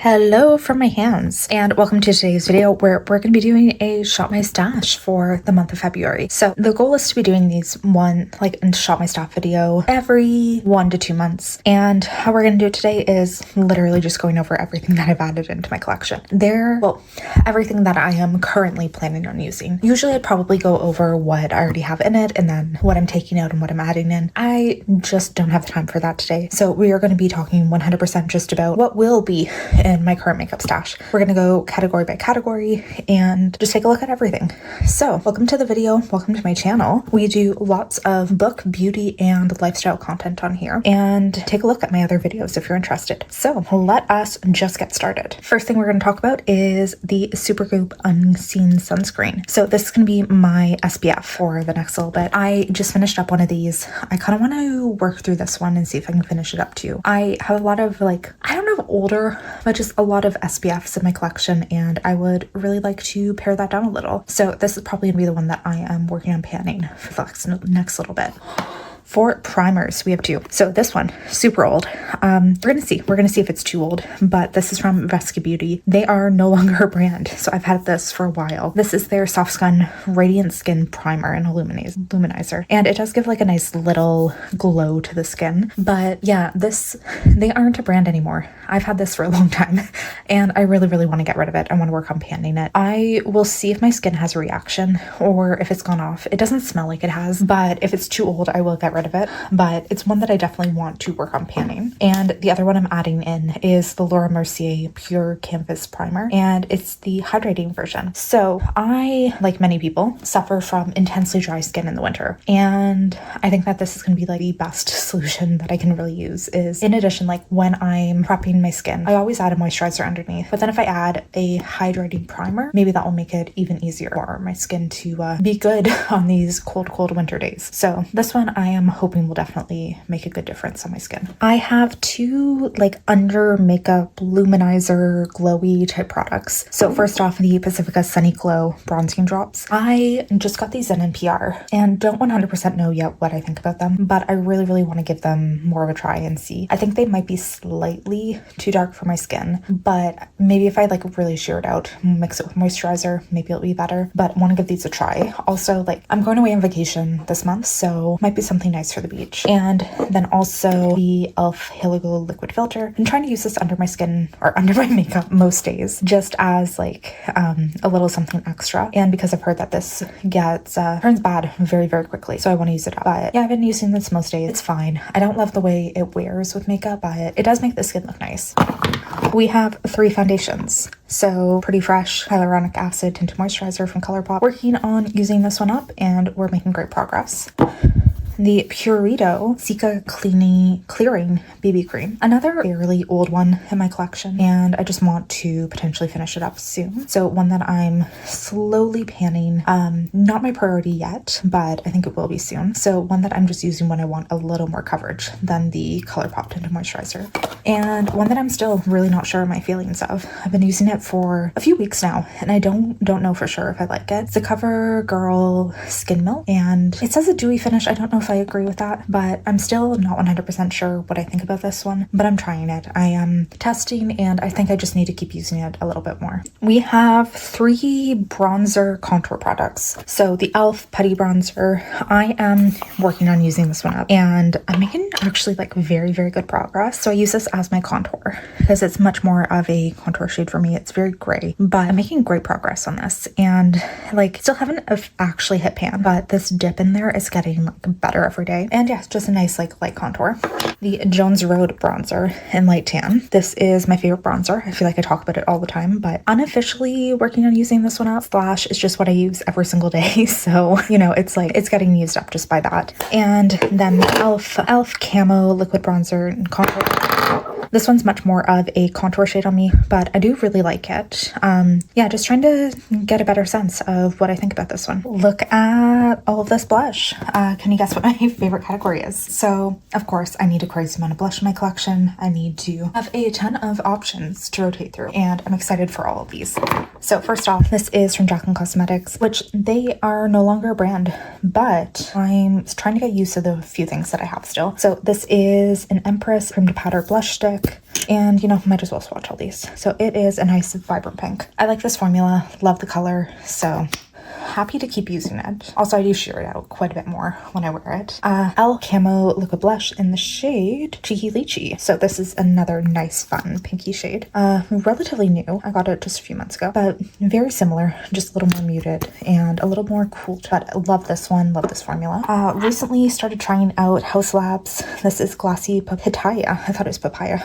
Hello from my hands and welcome to today's video where we're going to be doing a shop my stash for the month of February. So the goal is to be doing these shop my stash video every 1 to 2 months, and how we're going to do it today is literally just going over everything that I've added into my collection. Everything that I am currently planning on using. Usually I'd probably go over what I already have in it and then what I'm taking out and what I'm adding in. I just don't have the time for that today. So we are going to be talking 100% just about what will be in my current makeup stash. We're going to go category by category and just take a look at everything. So welcome to the video. Welcome to my channel. We do lots of book, beauty, and lifestyle content on here, and take a look at my other videos if you're interested. So let us just get started. First thing we're going to talk about is the Supergoop Unseen Sunscreen. So this is going to be my SPF for the next little bit. I just finished up one of these. I kind of want to work through this one and see if I can finish it up too. I have a lot of older, but just a lot of SPFs in my collection, and I would really like to pare that down a little. So this is probably gonna be the one that I am working on panning for the next little bit. For primers, we have two. So this one, super old. We're gonna see if it's too old, but this is from Vesca Beauty. They are no longer a brand, so I've had this for a while. This is their Soft Sun Radiant Skin Primer and Luminizer, and it does give like a nice little glow to the skin. But yeah, they aren't a brand anymore. I've had this for a long time, and I really, really want to get rid of it. I want to work on panning it. I will see if my skin has a reaction or if it's gone off. It doesn't smell like it has, but if it's too old, I will get rid of it. But it's one that I definitely want to work on panning. And the other one I'm adding in is the Laura Mercier Pure Canvas Primer, and it's the hydrating version. So I, like many people, suffer from intensely dry skin in the winter, and I think that this is going to be like the best solution that I can really use. Is in addition, like when I'm prepping my skin, I always add a moisturizer underneath, but then if I add a hydrating primer, maybe that will make it even easier for my skin to be good on these cold winter days. So this one I am hoping will definitely make a good difference on my skin. I have two like under makeup luminizer glowy type products. So first off, the Pacifica Sunny Glow bronzing drops. I just got these in NPR and don't 100% know yet what I think about them, but I really want to give them more of a try and see. I think they might be slightly too dark for my skin, but maybe if I like really shear it out, mix it with moisturizer, maybe it'll be better. But I want to give these a try. Also, like I'm going away on vacation this month, so might be something nice for the beach. And then also the e.l.f. Halo Glow liquid filter. I'm trying to use this under my skin or under my makeup most days, just as like a little something extra. And because I've heard that this turns bad very quickly, so I want to use it up. But yeah, I've been using this most days. It's fine. I don't love the way it wears with makeup, but it does make the skin look nice. We have 3 foundations. So Pretty Fresh Hyaluronic Acid Tinted Moisturizer from ColourPop. Working on using this one up, and we're making great progress. The Purito Cica Clearing BB Cream. Another fairly old one in my collection, and I just want to potentially finish it up soon. So one that I'm slowly panning. Not my priority yet, but I think it will be soon. So one that I'm just using when I want a little more coverage than the ColourPop Tinted Moisturizer. And one that I'm still really not sure of my feelings of. I've been using it for a few weeks now, and I don't know for sure if I like it. It's the CoverGirl Skin Milk, and it says a dewy finish. I don't know if I agree with that, but I'm still not 100% sure what I think about this one, but I'm trying it. I am testing, and I think I just need to keep using it a little bit more. We have 3 bronzer contour products. So the e.l.f. Putty Bronzer, I am working on using this one up, and I'm making actually like very good progress. So I use this as my contour because it's much more of a contour shade for me. It's very gray, but I'm making great progress on this, and like still haven't actually hit pan, but this dip in there is getting like better every day. And yeah, it's just a nice like light contour. The Jones Road bronzer in light tan. This is my favorite bronzer. I feel like I talk about it all the time, but unofficially working on using this one up. Slash is just what I use every single day, so you know, it's like it's getting used up just by that. And then the e.l.f. Camo liquid bronzer and contour. This one's much more of a contour shade on me, but I do really like it. Yeah, just trying to get a better sense of what I think about this one. Look at all of this blush. Can you guess what my favorite category is? So, of course, I need a crazy amount of blush in my collection. I need to have a ton of options to rotate through, and I'm excited for all of these. So first off, this is from Jaclyn Cosmetics, which they are no longer a brand, but I'm trying to get used to the few things that I have still. So this is an Empress Prim to Powder Blush Stick. lipstick. And, you know, might as well swatch all these. So it is a nice vibrant pink. I like this formula, love the color, so happy to keep using it. Also, I do sheer it out quite a bit more when I wear it. Elle Camo Liquid Blush in the shade Cheeky Lychee. So this is another nice, fun, pinky shade. Relatively new. I got it just a few months ago, but very similar, just a little more muted and a little more cool. But I love this one, love this formula. Recently started trying out House Labs. This is Glossy Papaya. I thought it was papaya.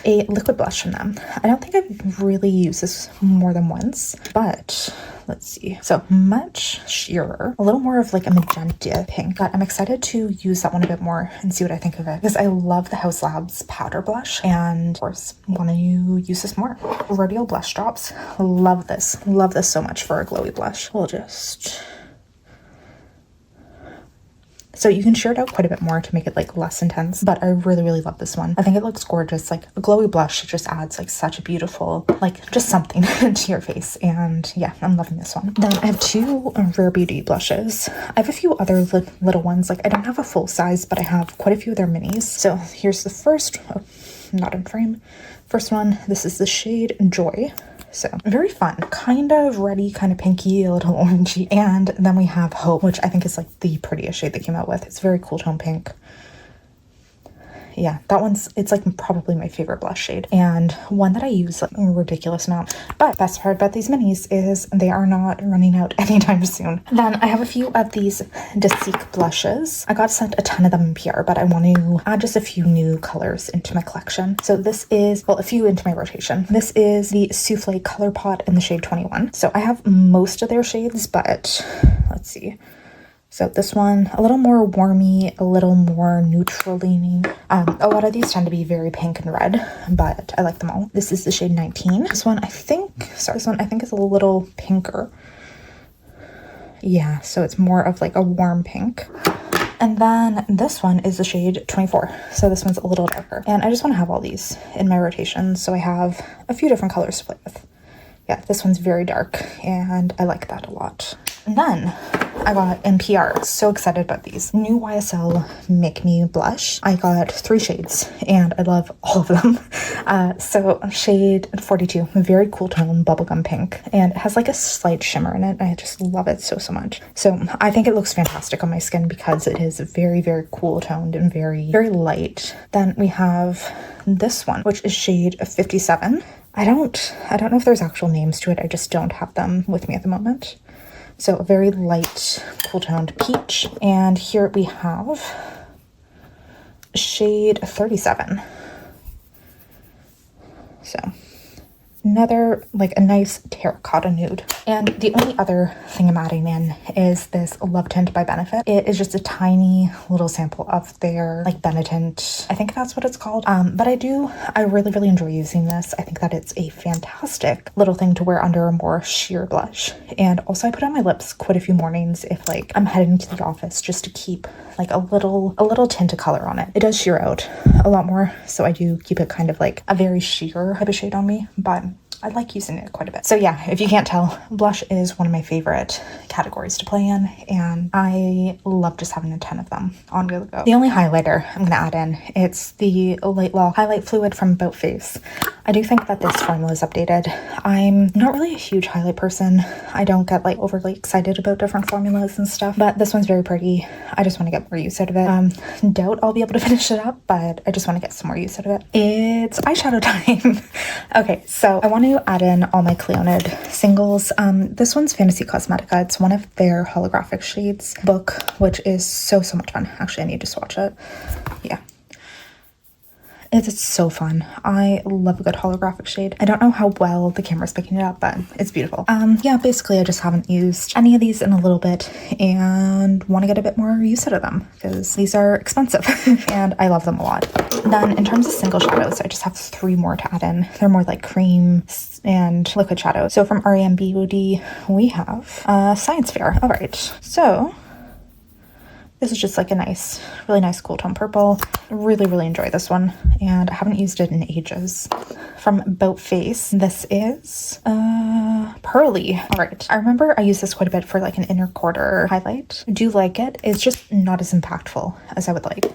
A liquid blush from them. I don't think I've really used this more than once, but let's see. So much sheerer, a little more of like a magenta pink, but I'm excited to use that one a bit more and see what I think of it because I love the House Labs powder blush and of course want to use this more. Radial blush drops. Love this so much for a glowy blush. We'll just... So you can sheer it out quite a bit more to make it like less intense, but I really love this one. I think it looks gorgeous. Like a glowy blush, it just adds like such a beautiful, like just something to your face. And yeah, I'm loving this one. Then I have two Rare Beauty blushes. I have a few other little ones. Like I don't have a full size, but I have quite a few of their minis. So here's the first, not in frame. First one, this is the shade Joy. So very fun, kind of reddy, kind of pinky, a little orangey. And then we have Hope, which I think is like the prettiest shade they came out with. It's very cool tone pink. Yeah, that one's, it's like probably my favorite blush shade and one that I use like a ridiculous amount. But best part about these minis is they are not running out anytime soon. Then I have a few of these Desique blushes. I got sent a ton of them in PR, but I want to add just a few new colors into my collection. So this is, well, a few into my rotation. This is the Souffle Color Pot in the shade 21. So I have most of their shades, but let's see. So this one, a little more warmy, a little more neutral leaning. A lot of these tend to be very pink and red, but I like them all. This is the shade 19. This one, I think is a little pinker. Yeah, so it's more of like a warm pink. And then this one is the shade 24. So this one's a little darker. And I just want to have all these in my rotation. So I have a few different colors to play with. Yeah, this one's very dark and I like that a lot. And then I got NPR. So excited about these. New YSL Make Me Blush. I got 3 shades and I love all of them. So shade 42, very cool tone, bubblegum pink. And it has like a slight shimmer in it. I just love it so much. So I think it looks fantastic on my skin because it is very cool toned and very light. Then we have this one, which is shade 57. I don't know if there's actual names to it. I just don't have them with me at the moment. So a very light, cool toned peach. And here we have shade 37. So another, like a nice terracotta nude. And the only other thing I'm adding in is this Love Tint by Benefit. It is just a tiny little sample of their like Benetint. I think that's what it's called. But I really enjoy using this. I think that it's a fantastic little thing to wear under a more sheer blush. And also I put on my lips quite a few mornings if like I'm heading to the office just to keep like a little tint of color on it. It does sheer out a lot more. So I do keep it kind of like a very sheer type of shade on me, but I like using it quite a bit. So yeah, if you can't tell, blush is one of my favorite categories to play in, and I love just having a ton of them on the go. The only highlighter I'm gonna add in, it's the Light Lock Highlight Fluid from About Face. I do think that this formula is updated. I'm not really a huge highlight person. I don't get like overly excited about different formulas and stuff, but this one's very pretty. I just want to get more use out of it. Doubt I'll be able to finish it up, but I just want to get some more use out of it. It's eyeshadow time. Okay, so I want to add in all my Cleonid singles. This one's Fantasy Cosmetica. It's one of their holographic shades book, which is so much fun. Actually, I need to swatch it. Yeah. It's so fun. I love a good holographic shade. I don't know how well the camera's picking it up, but it's beautiful. Yeah, basically I just haven't used any of these in a little bit and want to get a bit more use out of them because these are expensive and I love them a lot. Then in terms of single shadows, I just have 3 more to add in. They're more like cream and liquid shadows. So from REM Beauty, we have Science Fair. All right, so this is just like a nice, really nice cool tone purple. Really enjoy this one, and I haven't used it in ages. From About Face, this is Pearly. All right, I remember I used this quite a bit for like an inner quarter highlight. I do like it. It's just not as impactful as I would like.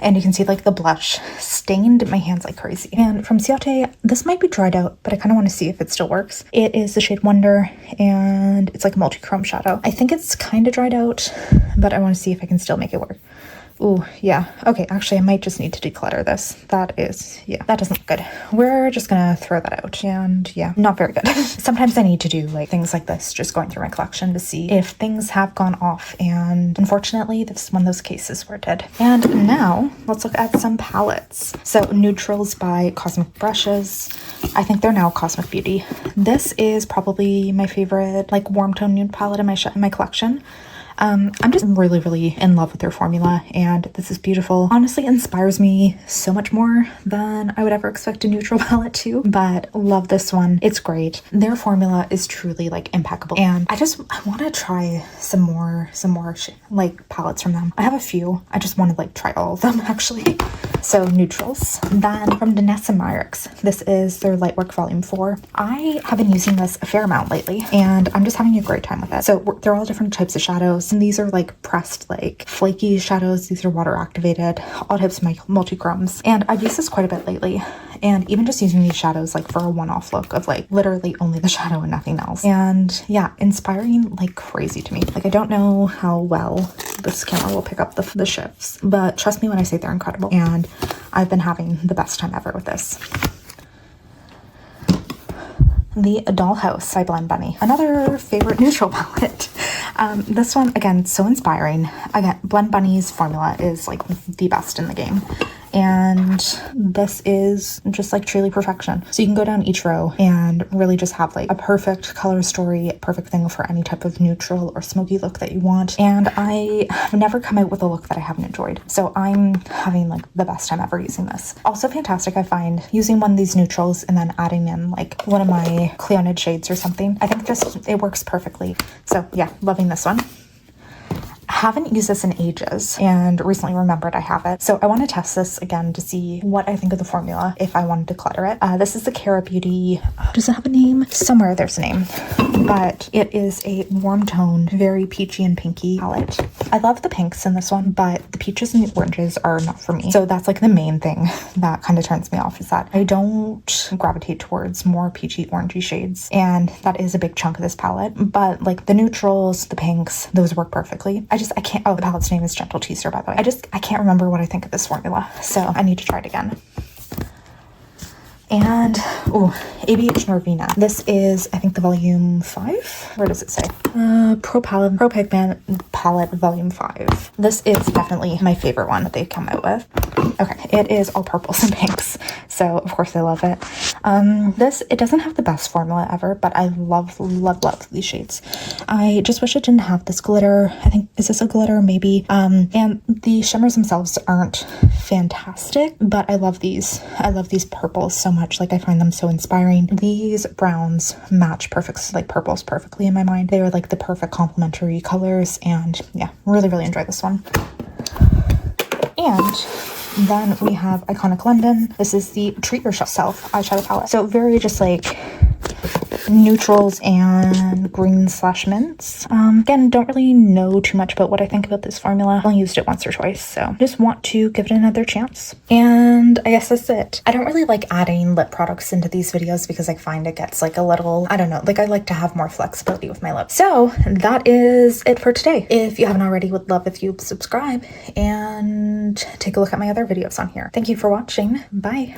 And you can see like the blush stained my hands like crazy. And from Ciate, this might be dried out, but I kind of want to see if it still works. It is the shade Wonder, and it's like a multi-chrome shadow. I think it's kind of dried out, but I want to see if I can still make it work. Ooh, yeah. Okay, actually, I might just need to declutter this. That doesn't look good. We're just gonna throw that out. And yeah, not very good. Sometimes I need to do like things like this, just going through my collection to see if things have gone off. And unfortunately, this is one of those cases where it did. And now let's look at some palettes. So Neutrals by Cosmic Brushes. I think they're now Cosmic Beauty. This is probably my favorite like warm tone nude palette in my collection. I'm just really in love with their formula, and this is beautiful. Honestly, inspires me so much more than I would ever expect a neutral palette to, but love this one. It's great. Their formula is truly like impeccable, and I want to try some more like palettes from them. I have a few. I just want to like try all of them actually. So Neutrals. Then from Danessa Myricks, this is their Lightwork Volume 4. I have been using this a fair amount lately, and I'm just having a great time with it. So they're all different types of shadows, and these are like pressed, like flaky shadows. These are water activated, all types of multi-chromes. And I've used this quite a bit lately. And even just using these shadows like for a one-off look of like literally only the shadow and nothing else. And yeah, inspiring like crazy to me. Like I don't know how well this camera will pick up the shifts, but trust me when I say they're incredible. And I've been having the best time ever with this. The Dollhouse by Blend Bunny. Another favorite neutral palette. This one, again, so inspiring. Again, Blend Bunny's formula is like the best in the game. And this is just like truly perfection. So you can go down each row and really just have like a perfect color story, perfect thing for any type of neutral or smoky look that you want. And I have never come out with a look that I haven't enjoyed. So I'm having like the best time ever using this. Also fantastic, I find, using one of these neutrals and then adding in like one of my Cleonid shades or something. I think it works perfectly. So yeah, loving this one. Haven't used this in ages and recently remembered I have it. So I want to test this again to see what I think of the formula if I wanted to declutter it. This is the Cara Beauty. Does it have a name? Somewhere there's a name. But it is a warm toned, very peachy and pinky palette. I love the pinks in this one, but the peaches and the oranges are not for me. So that's like the main thing that kind of turns me off, is that I don't gravitate towards more peachy orangey shades. And that is a big chunk of this palette. But like the neutrals, the pinks, those work perfectly. I can't, oh, the palette's name is Gentle Teaser, by the way. I can't remember what I think of this formula, so I need to try it again. And, ABH Norvina. This is, I think, the volume 5? Where does it say? Pro Pigment Palette Volume 5. This is definitely my favorite one that they've come out with. Okay, it is all purples and pinks, so of course I love it. It doesn't have the best formula ever, but I love these shades. I just wish it didn't have this glitter. I think, is this a glitter? Maybe. And the shimmers themselves aren't fantastic, but I love these. I love these purples so much. Like I find them so inspiring. These browns match purples perfectly in my mind. They are like the perfect complementary colors, and yeah, really enjoy this one. And then we have Iconic London. This is the Treat Yourself eyeshadow palette. So very just like neutrals and greens/mints. Again, don't really know too much about what I think about this formula. I only used it once or twice, so just want to give it another chance. And I guess that's it. I don't really like adding lip products into these videos because I find it gets like a little, I don't know, like I like to have more flexibility with my lips. So that is it for today. If you haven't already, would love if you subscribe and take a look at my other videos on here. Thank you for watching. Bye.